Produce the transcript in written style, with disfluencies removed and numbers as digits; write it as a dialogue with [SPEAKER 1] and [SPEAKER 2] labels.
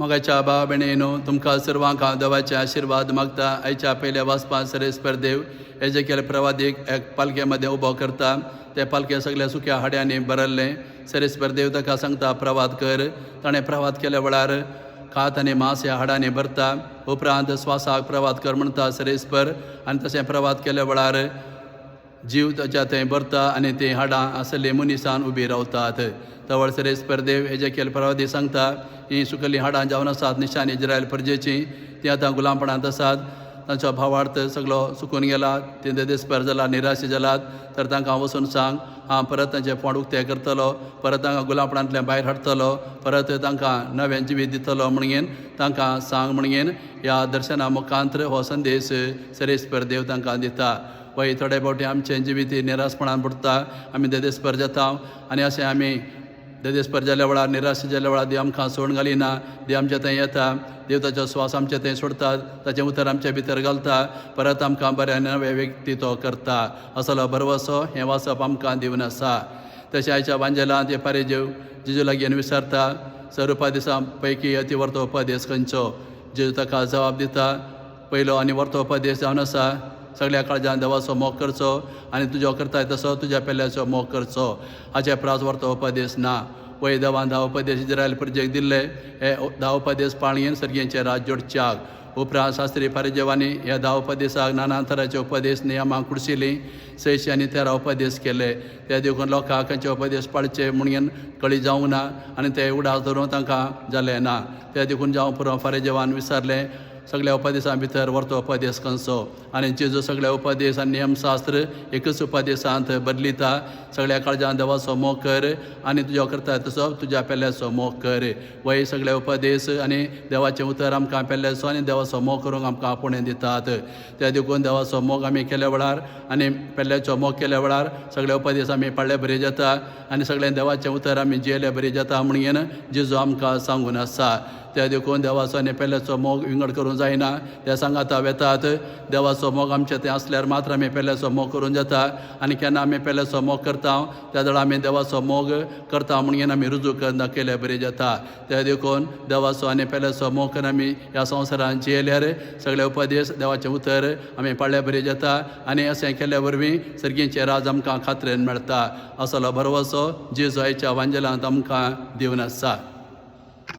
[SPEAKER 1] मोगाच्या भाव भयणीनो तुमकां सर्वांक हांव देवाचे आशिर्वाद मागता. आयच्या पयल्या वाचपां सरेस्पर देव हेजे केले प्रवादीक एक पालखे मध्ये उबो करता. ते पालखे सगळ्या सुक्या हाड्यांनी भरल्ले. सरेस्पर देव ताका सांगता प्रवाद कर. ताणें प्रवाद केल्या वेळार कात आनी मांस ह्या हाडांनी भरता. उपरांत स्वासाक प्रवाद कर म्हणटा सरेस्पर. आनी तशें प्रवाद केल्या वेळार जीव ताच्या थंय भरता आनी ती हाडां आसली मनिसान उबी रावतात. तवळ सरेस्पर देव हेजे केले प्रवादी सांगता ही सुकल्ली हाडां जावन आसात निशान इज्रायल प्रजेची. ती आतां गुलामपणांत आसात. तांचो भावार्थ सगळो सुकून गेला. ते देस्पर जाला निराश जालात. तर तांकां वचून सांग हांव परत तांचें पोट उक्तें करतलो. परत तांकां गुलामपणांतल्यान भायर हाडटलो. परत तांकां नवें जिवीत दितलो म्हणून तांकां सांग म्हणून ह्या दर्शना मुखांत्र हो संदेश सरेस्पर देव तांकां दिता. वय थोडे फावटी आमचें जिवीत निराशपणान बुडटा. आमी देदेस्पर जाता आनी अशें आमी देदेस्पर जाल्या वेळार निराश जाल्या वेळार देव आमकां सोडून घालिना. देव आमचे थंय येता. देव ताचो स्वास आमचे थंय सोडता. ताचें उतर आमचे भितर घालता. परत आमकां बऱ्या नवे व्यक्ती तो करता. असलो भरवसो हें वाचप आमकां दिवन आसा. तशें आयच्या वांजेलांत हे पारेजेव जेजू लागीं विचारता सर उपादेशां पैकी अति व्हरतो उपदेश खंयचो. जेजू ताका जबाब दिता पयलो आनी व्हरतो उपदेश जावन आसा सगळ्या काळजान देवाचो मोग करचो आनी तुजो करताय तसो तुज्या पेल्याचो मोग करचो. हाचे प्रास व्हरतो उपदेश ना. वय देवान 10 उपदेश इज्रायल प्रजेक दिल्ले. हे 10 उपदेश पाळयेन सर्गेचें राज जोडच्याक. उपरांत शास्त्री फारिजेवांनी ह्या 10 उपदेशाक नाना तरांचे उपदेश नियमां कुडशिल्लीं 613 उपदेश केले. ते देखून लोकांक खंयचे उपदेश पाळचे म्हणून कळी जावंक ना आनी ते उडास धरून तांकां जालें ना. ते देखून जावं पुरो फारिजेवान विचारलें सगळ्या उपदेशां भितर व्हरतो उपदेश खंयचो. आनी जेजू सगळ्या उपदेश आनी नियमशास्त्र एकच उपदेशांत बदलिता. सगळ्या काळजान देवाचो मोग कर आनी तुजो करता तसो तुज्या पेल्याचो मोग कर. वय सगळे उपदेश आनी देवाचें उतर आमकां पेल्याचो आनी देवाचो मोग करूंक आमकां आपुणें दितात. त्या देखून देवाचो मोग आमी केल्या वेळार आनी पेल्याचो मोग केल्या वेळार सगळे उपदेश आमी पाळ्ळे बरे जाता आनी सगळें देवाचें उतर आमी जियेले बरे जाता म्हणून जेजू आमकां सांगून आसा. त्या देखून देवाचो आनी पेल्याचो मोग विंगड करूं जायना. त्या सांगाता वेतात देवाचो मोग आमचे थंय आसल्यार मात्र आमी पेल्याचो मोग करूं जाता. आनी केन्ना आमी पेल्याचो मोग करता त्या वेळार आमी देवाचो मोग करता म्हणून आमी रुजू दाखयले बरे जाता. त्या देखून देवाचो आनी पेल्याचो मोग करून आमी ह्या संवसारांत जियेल्यार सगळे उपदेश देवाचें उतर आमी पाळ्ळे बरे जाता आनी अशें केल्या वरवीं सर्गेचें राज आमकां खात्रेन मेळटा. असलो भरवसो जेजू आयच्या वांजेलांत आमकां दिवन आसा.